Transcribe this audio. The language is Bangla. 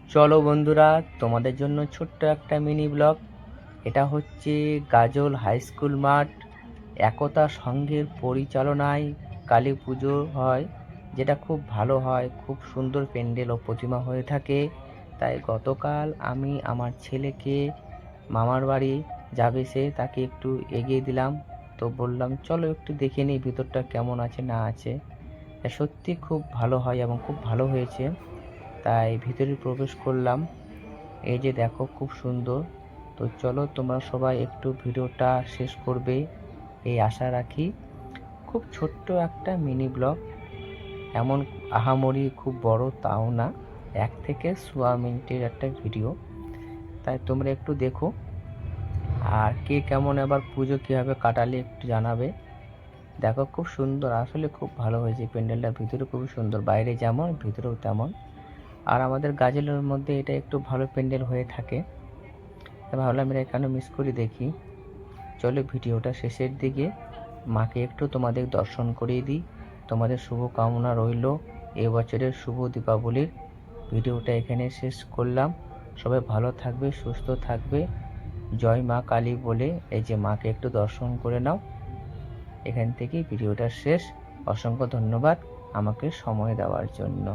চলো বন্ধুরা, তোমাদের জন্য ছোট্ট একটা মিনি ব্লগ। এটা হচ্ছে গাজল হাই স্কুল মাঠ। একতা সংঘের পরিচালনায় কালী পুজো হয়, যেটা খুব ভালো হয়। খুব সুন্দর প্যান্ডেল ও প্রতিমা হয়ে থাকে। তাই গতকাল আমি আমার ছেলেকে মামার বাড়ি যাবে, সে তাকে একটু এগিয়ে দিলাম। তো বললাম চলো একটু দেখে নিই ভিতরটা কেমন আছে না আছে। সত্যি খুব ভালো হয় এবং খুব ভালো হয়েছে। তাই ভিতরে প্রবেশ করলাম। এই যে দেখো, খুব সুন্দর। তো চলো তোমরা সবাই একটু ভিডিওটা শেষ করবে এই আশা রাখি। খুব ছোট্ট একটা মিনি ব্লগ, এমন আহামরি খুব বড় তাও না। 1 থেকে 1.25 মিনিটের একটা ভিডিও। তাই তোমরা একটু দেখো, আর কে কেমন আবার পুজো কীভাবে কাটালে একটু জানাবে। দেখো খুব সুন্দর, আসলে খুব ভালো হয়েছে প্যান্ডেলটা। ভিতরে খুবই সুন্দর, বাইরে যেমন ভিতরেও তেমন। আর আমাদের গাজলের মধ্যে এটা একটু ভালো প্যান্ডেল হয়ে থাকে। ভাবলাম এটা কেন মিস করি দেখি। চলো ভিডিওটা শেষের দিকে মাকে একটু তোমাদের দর্শন করিয়ে দিই। তোমাদের শুভ কামনা রইল এবছরের শুভ দীপাবলির। ভিডিওটা এখানে শেষ করলাম। সবাই ভালো থাকবে, সুস্থ থাকবে। জয় মা কালী বলে এই যে মাকে একটু দর্শন করে নাও। এখান থেকেই ভিডিওটা শেষ। অসংখ্য ধন্যবাদ আমাকে সময় দেওয়ার জন্য।